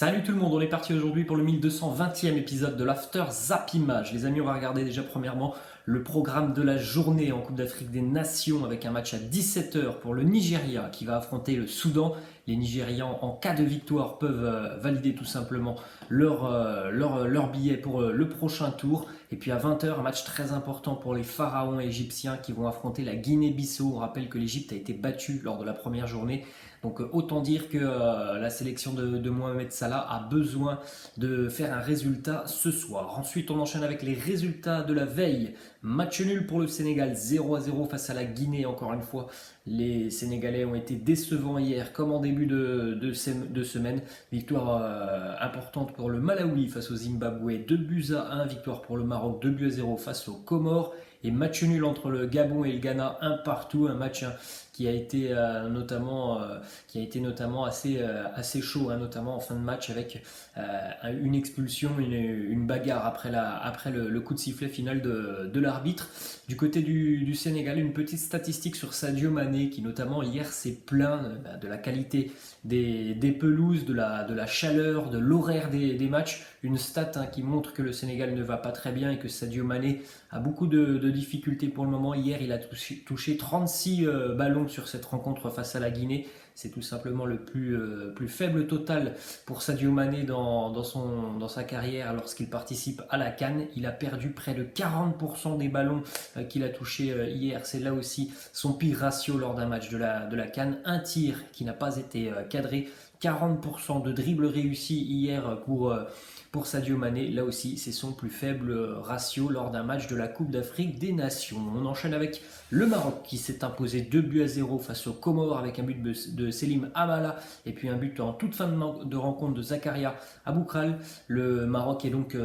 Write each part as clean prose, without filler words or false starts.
Salut tout le monde, on est parti aujourd'hui pour le 1220e épisode de l'After Zap Image. Les amis, on va regarder déjà premièrement le programme de la journée en Coupe d'Afrique des Nations avec un match à 17h pour le Nigeria qui va affronter le Soudan. Les Nigérians, en cas de victoire, peuvent valider tout simplement leur billet pour le prochain tour. Et puis à 20h, un match très important pour les pharaons égyptiens qui vont affronter la Guinée-Bissau. On rappelle que l'Égypte a été battue lors de la première journée. Donc autant dire que la sélection de Mohamed Salah a besoin de faire un résultat ce soir. Ensuite, on enchaîne avec les résultats de la veille. Match nul pour le Sénégal, 0-0 face à la Guinée. Encore une fois, les Sénégalais ont été décevants hier comme en début de semaine. Victoire importante pour le Malawi face au Zimbabwe, 2-1. Victoire pour le Maroc, 2-0 face aux Comores. Et match nul entre le Gabon et le Ghana, un partout. Un match qui a été notamment assez chaud, notamment en fin de match avec une expulsion, une bagarre après le coup de sifflet final de l'arbitre. Du côté du Sénégal, une petite statistique sur Sadio Mané qui notamment hier s'est plaint de la qualité des pelouses, de la chaleur, de l'horaire des matchs. Une stat qui montre que le Sénégal ne va pas très bien et que Sadio Mané a beaucoup de difficultés pour le moment. Hier, il a touché 36 ballons sur cette rencontre face à la Guinée. C'est tout simplement le plus faible total pour Sadio Mané dans sa carrière lorsqu'il participe à la CAN. Il a perdu près de 40% des ballons qu'il a touchés hier. C'est là aussi son pire ratio lors d'un match de la CAN. Un tir qui n'a pas été cadré. 40% de dribbles réussis hier pour Sadio Mané. Là aussi, c'est son plus faible ratio lors d'un match de la Coupe d'Afrique des Nations. On enchaîne avec le Maroc qui s'est imposé 2-0 face aux Comores avec un but de Selim Amala et puis un but en toute fin de rencontre de Zakaria Aboukral. Le Maroc est donc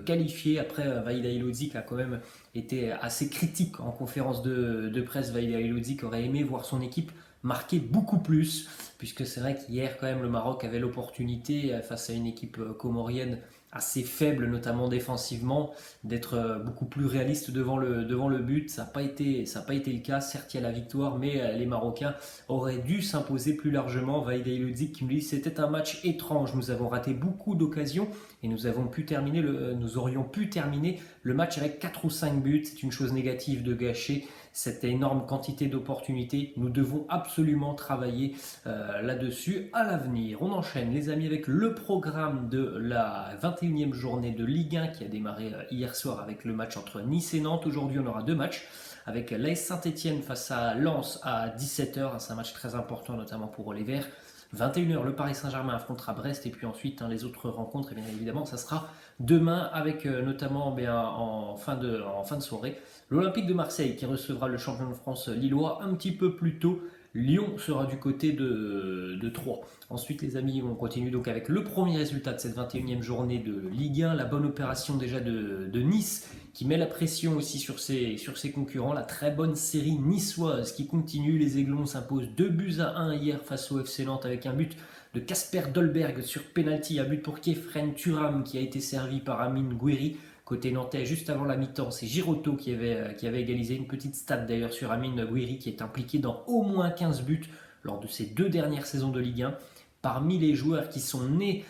qualifié après Vahid Halilhodži qui a quand même été assez critique en conférence de presse. Vahid Halilhodži qui aurait aimé voir son équipe marquer beaucoup plus, puisque c'est vrai qu'hier quand même le Maroc avait l'opportunité face à une équipe comorienne assez faible, notamment défensivement, d'être beaucoup plus réaliste devant le but. Ça n'a pas été le cas. Certes, il y a la victoire, mais les Marocains auraient dû s'imposer plus largement. Vahid Halilhodži qui me dit c'était un match étrange. Nous avons raté beaucoup d'occasions et nous aurions pu terminer le match avec 4 ou 5 buts. C'est une chose négative de gâcher cette énorme quantité d'opportunités. Nous devons absolument travailler là-dessus à l'avenir. On enchaîne les amis avec le programme de la 21e journée de Ligue 1 qui a démarré hier soir avec le match entre Nice et Nantes. Aujourd'hui on aura deux matchs avec l'AS Saint-Etienne face à Lens à 17h. C'est un match très important notamment pour les Verts. 21h, le Paris Saint-Germain affrontera Brest et puis ensuite les autres rencontres, et bien évidemment ça sera demain avec notamment en fin de soirée l'Olympique de Marseille qui recevra le champion de France lillois un petit peu plus tôt. Lyon sera du côté de Troyes. Ensuite les amis, on continue donc avec le premier résultat de cette 21e journée de Ligue 1, la bonne opération déjà de Nice qui met la pression aussi sur ses concurrents, la très bonne série niçoise qui continue. Les Aiglons s'imposent 2-1 hier face au FC Nantes avec un but de Kasper Dolberg sur penalty, un but pour Kefren Turam qui a été servi par Amine Gouiri. Côté nantais, juste avant la mi-temps, c'est Giroto qui avait égalisé. Une petite stat d'ailleurs sur Amine Gouiri qui est impliqué dans au moins 15 buts lors de ses 2 dernières saisons de Ligue 1. Parmi les joueurs qui sont nés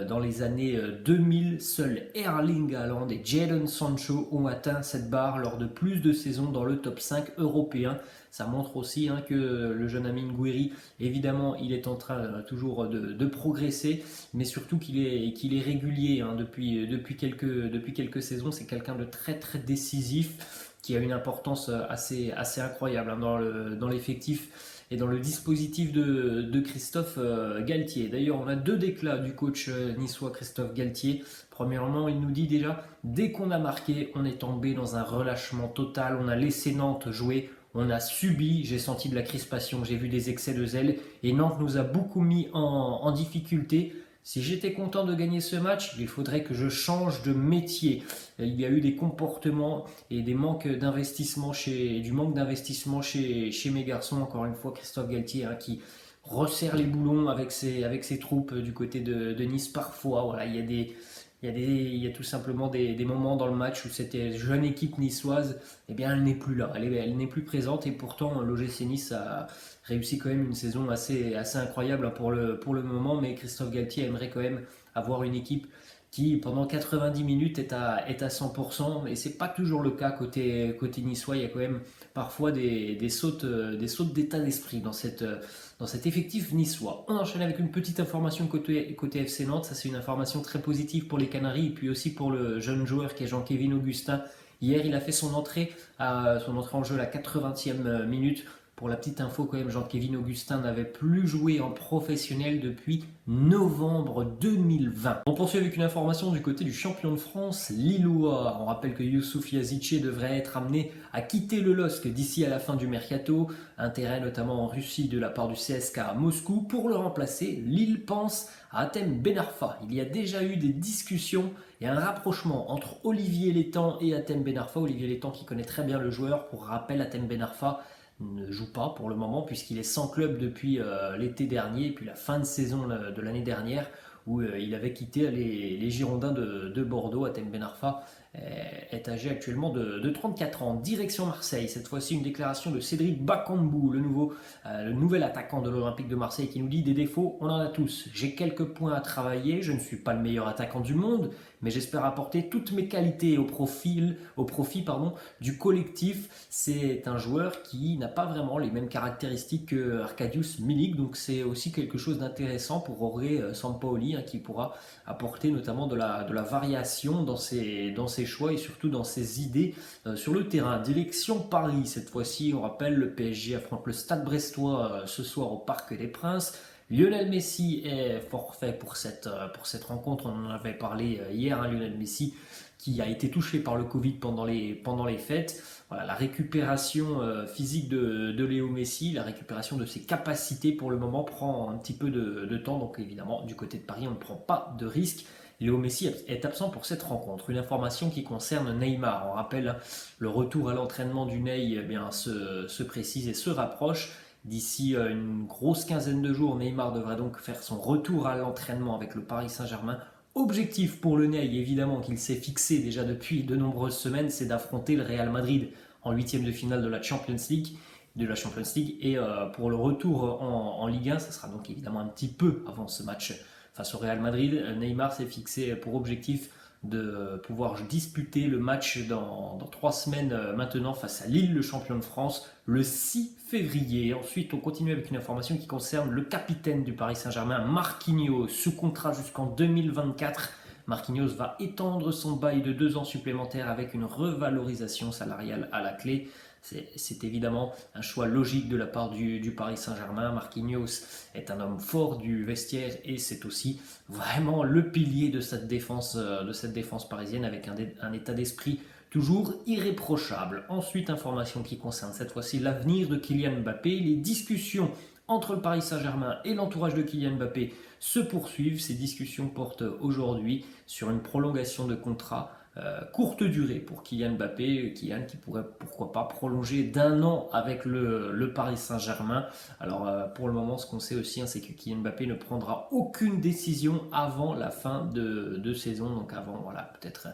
dans les années 2000, seuls Erling Haaland et Jadon Sancho ont atteint cette barre lors de plus de saisons dans le top 5 européen. Ça montre aussi que le jeune Amine Gouiri, évidemment, il est en train toujours de progresser, mais surtout qu'il est régulier depuis quelques saisons. C'est quelqu'un de très très décisif qui a une importance assez incroyable dans l'effectif et dans le dispositif de Christophe Galtier. D'ailleurs, on a 2 déclats du coach niçois Christophe Galtier. Premièrement, il nous dit déjà, dès qu'on a marqué, on est tombé dans un relâchement total, on a laissé Nantes jouer, on a subi, j'ai senti de la crispation, j'ai vu des excès de zèle, et Nantes nous a beaucoup mis en difficulté. Si j'étais content de gagner ce match, il faudrait que je change de métier. Il y a eu des comportements et du manque d'investissement chez mes garçons. Encore une fois, Christophe Galtier qui resserre les boulons avec ses troupes du côté de Nice parfois. Voilà, il y a il y a tout simplement des moments dans le match où cette jeune équipe niçoise, eh bien, elle n'est plus là, elle n'est plus présente et pourtant l'OGC Nice a réussi quand même une saison assez incroyable pour le moment, mais Christophe Galtier aimerait quand même avoir une équipe qui pendant 90 minutes est à 100% et c'est pas toujours le cas côté niçois, il y a quand même parfois des sautes d'état d'esprit dans cet effectif niçois. On enchaîne avec une petite information côté FC Nantes. Ça, c'est une information très positive pour les Canaries et puis aussi pour le jeune joueur qui est Jean-Kévin Augustin. Hier, il a fait son entrée en jeu à la 80e minute. Pour la petite info, quand même, Jean-Kévin Augustin n'avait plus joué en professionnel depuis novembre 2020. On poursuit avec une information du côté du champion de France, Lillois. On rappelle que Youssouf Yazici devrait être amené à quitter le LOSC d'ici à la fin du mercato. Intérêt notamment en Russie de la part du CSKA à Moscou. Pour le remplacer, Lille pense à Hatem Ben Arfa. Il y a déjà eu des discussions et un rapprochement entre Olivier Létang et Hatem Ben Arfa. Olivier Létang qui connaît très bien le joueur. Pour rappel, Hatem Ben Arfa ne joue pas pour le moment puisqu'il est sans club depuis l'été dernier et puis la fin de saison de l'année dernière où il avait quitté les Girondins de Bordeaux. Hatem Ben Arfa est âgé actuellement de 34 ans. Direction Marseille, cette fois-ci une déclaration de Cédric Bakambu, le nouvel attaquant de l'Olympique de Marseille qui nous dit: des défauts, on en a tous. J'ai quelques points à travailler, je ne suis pas le meilleur attaquant du monde, mais j'espère apporter toutes mes qualités au profit du collectif. C'est un joueur qui n'a pas vraiment les mêmes caractéristiques que Arkadiusz Milik, donc c'est aussi quelque chose d'intéressant pour Jorge Sampaoli, qui pourra apporter notamment de la variation dans ses choix et surtout dans ses idées sur le terrain. Direction Paris, cette fois-ci, on rappelle, le PSG affronte le Stade Brestois ce soir au Parc des Princes. Lionel Messi est forfait pour cette rencontre, on en avait parlé hier, Lionel Messi qui a été touché par le Covid pendant les fêtes. Voilà, la récupération physique de Léo Messi, la récupération de ses capacités pour le moment prend un petit peu de temps, donc évidemment du côté de Paris on ne prend pas de risque. Léo Messi est absent pour cette rencontre. Une information qui concerne Neymar. On rappelle, le retour à l'entraînement du Ney se précise et se rapproche. D'ici une grosse quinzaine de jours, Neymar devrait donc faire son retour à l'entraînement avec le Paris Saint-Germain. Objectif pour le Ney, évidemment, qu'il s'est fixé déjà depuis de nombreuses semaines, c'est d'affronter le Real Madrid en huitième de finale de la Champions League. Et pour le retour en Ligue 1, ça sera donc évidemment un petit peu avant ce match face au Real Madrid. Neymar s'est fixé pour objectif de pouvoir disputer le match dans 3 semaines maintenant face à Lille, le champion de France, le 6 février. Ensuite, on continue avec une information qui concerne le capitaine du Paris Saint-Germain, Marquinhos, sous contrat jusqu'en 2024. Marquinhos va étendre son bail de 2 ans supplémentaires avec une revalorisation salariale à la clé. C'est évidemment un choix logique de la part du Paris Saint-Germain. Marquinhos est un homme fort du vestiaire et c'est aussi vraiment le pilier de cette défense parisienne avec un état d'esprit toujours irréprochable. Ensuite, information qui concerne cette fois-ci l'avenir de Kylian Mbappé. Les discussions entre le Paris Saint-Germain et l'entourage de Kylian Mbappé se poursuivent. Ces discussions portent aujourd'hui sur une prolongation de contrat courte durée pour Kylian Mbappé, Kylian qui pourrait pourquoi pas prolonger d'1 an avec le Paris Saint-Germain. Alors pour le moment, ce qu'on sait aussi, c'est que Kylian Mbappé ne prendra aucune décision avant la fin de saison, donc avant peut-être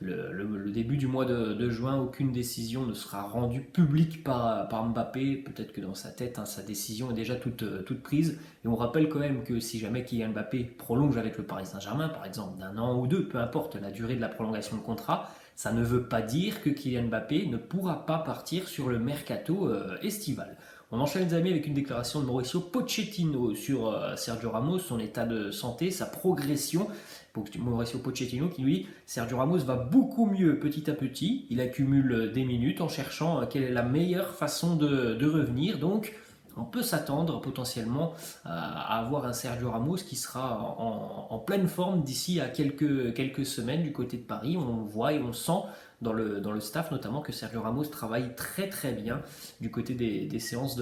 le début du mois de juin. Aucune décision ne sera rendue publique par Mbappé. Peut-être que dans sa tête, sa décision est déjà toute prise. Et on rappelle quand même que si jamais Kylian Mbappé prolonge avec le Paris Saint-Germain, par exemple d'1 an ou 2, peu importe la durée de la prolongation de contrat, ça ne veut pas dire que Kylian Mbappé ne pourra pas partir sur le mercato estival. On enchaîne les amis avec une déclaration de Mauricio Pochettino sur Sergio Ramos, son état de santé, sa progression. Mauricio Pochettino qui lui, Sergio Ramos va beaucoup mieux petit à petit, il accumule des minutes en cherchant quelle est la meilleure façon de revenir, donc on peut s'attendre potentiellement à avoir un Sergio Ramos qui sera en pleine forme d'ici à quelques semaines du côté de Paris. On voit et on sent dans le staff notamment que Sergio Ramos travaille très très bien du côté des séances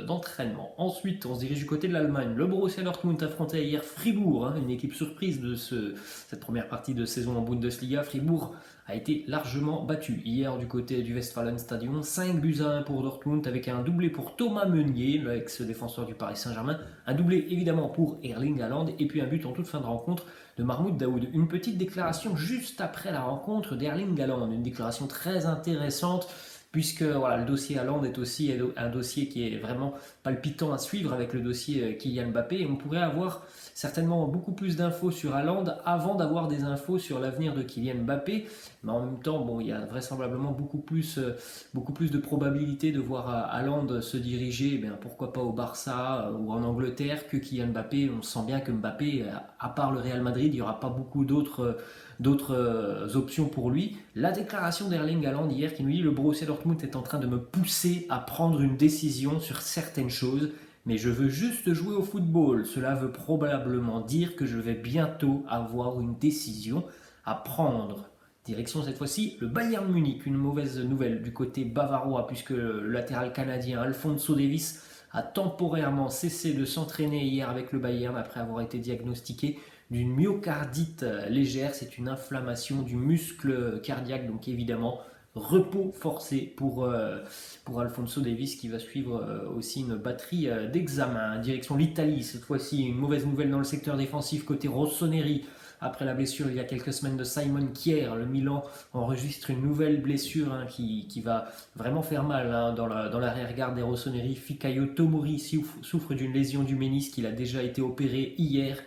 d'entraînement. Ensuite, on se dirige du côté de l'Allemagne. Le Borussia Dortmund affrontait hier Fribourg, une équipe surprise de cette première partie de saison en Bundesliga. Fribourg a été largement battu hier du côté du Westfalenstadion, 5-1 pour Dortmund avec un doublé pour Thomas Meunier, l'ex-défenseur du Paris Saint-Germain, un doublé évidemment pour Erling Haaland et puis un but en toute fin de rencontre de Mahmoud Daoud. Une petite déclaration juste après la rencontre d'Erling Haaland, une déclaration très intéressante puisque voilà, le dossier Haaland est aussi un dossier qui est vraiment palpitant à suivre avec le dossier Kylian Mbappé. Et on pourrait avoir certainement beaucoup plus d'infos sur Haaland avant d'avoir des infos sur l'avenir de Kylian Mbappé. Mais en même temps, bon, il y a vraisemblablement beaucoup plus de probabilités de voir Haaland se diriger, eh bien, pourquoi pas au Barça ou en Angleterre, que Kylian Mbappé. On sent bien que Mbappé, à part le Real Madrid, il n'y aura pas beaucoup d'autres options pour lui. La déclaration d'Erling Haaland hier qui nous dit: le Borussia Dortmund est en train de me pousser à prendre une décision sur certaines choses, mais je veux juste jouer au football. Cela veut probablement dire que je vais bientôt avoir une décision à prendre. Direction cette fois-ci le Bayern Munich. Une mauvaise nouvelle du côté bavarois puisque le latéral canadien Alphonso Davies a temporairement cessé de s'entraîner hier avec le Bayern après avoir été diagnostiqué d'une myocardite légère. C'est une inflammation du muscle cardiaque, donc évidemment repos forcé pour Alphonso Davies qui va suivre aussi une batterie d'examens. Direction l'Italie, cette fois-ci une mauvaise nouvelle dans le secteur défensif côté Rossoneri. Après la blessure il y a quelques semaines de Simon Kjær, le Milan enregistre une nouvelle blessure qui va vraiment faire mal dans l'arrière-garde des Rossoneri. Fikayo Tomori souffre d'une lésion du ménisque, il a déjà été opéré hier.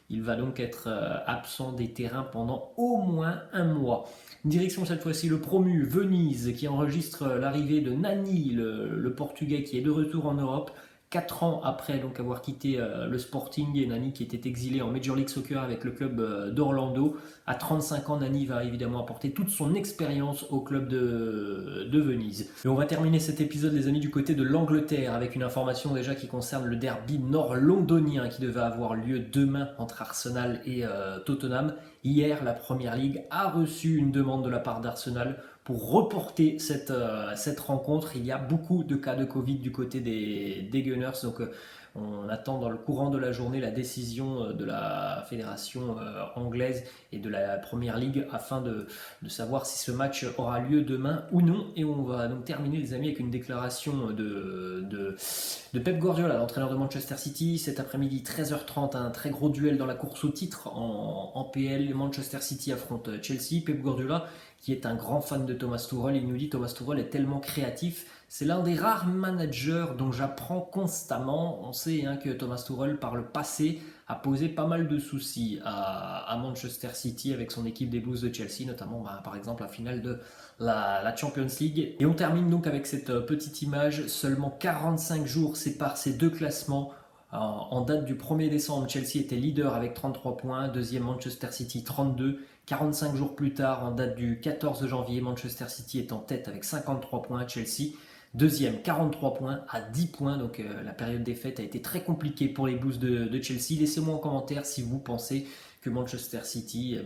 Il va donc être absent des terrains pendant au moins un mois. Direction cette fois-ci le promu Venise qui enregistre l'arrivée de Nani, le Portugais qui est de retour en Europe. 4 ans après donc avoir quitté le Sporting, et Nani qui était exilé en Major League Soccer avec le club d'Orlando. À 35 ans, Nani va évidemment apporter toute son expérience au club de Venise. Et on va terminer cet épisode, les amis, du côté de l'Angleterre avec une information déjà qui concerne le derby nord-londonien qui devait avoir lieu demain entre Arsenal et Tottenham. Hier, la Premier League a reçu une demande de la part d'Arsenal pour reporter cette rencontre. Il y a beaucoup de cas de Covid du côté des Gunners, donc on attend dans le courant de la journée la décision de la fédération anglaise et de la Premier League afin de savoir si ce match aura lieu demain ou non. Et on va donc terminer, les amis, avec une déclaration de Pep Guardiola, l'entraîneur de Manchester City. Cet après-midi 13h30, un très gros duel dans la course au titre en PL. Manchester City affronte Chelsea. Pep Guardiola, qui est un grand fan de Thomas Tuchel, il nous dit: Thomas Tuchel est tellement créatif, c'est l'un des rares managers dont j'apprends constamment. On sait que Thomas Tuchel, par le passé, a posé pas mal de soucis à Manchester City avec son équipe des Blues de Chelsea, notamment par exemple la finale de la Champions League. Et on termine donc avec cette petite image. Seulement 45 jours séparent ces deux classements. En date du 1er décembre, Chelsea était leader avec 33 points, deuxième Manchester City 32. 45 jours plus tard, en date du 14 janvier, Manchester City est en tête avec 53 points, Chelsea deuxième 43 points à 10 points. Donc la période des fêtes a été très compliquée pour les Blues de Chelsea. Laissez-moi en commentaire si vous pensez que Manchester City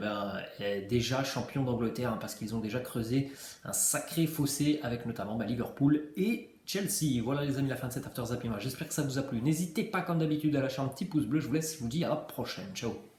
est déjà champion d'Angleterre, parce qu'ils ont déjà creusé un sacré fossé avec notamment Liverpool et Chelsea. Voilà les amis, la fin de cet After Zapping. J'espère que ça vous a plu. N'hésitez pas comme d'habitude à lâcher un petit pouce bleu. Je vous laisse, je vous dis à la prochaine. Ciao.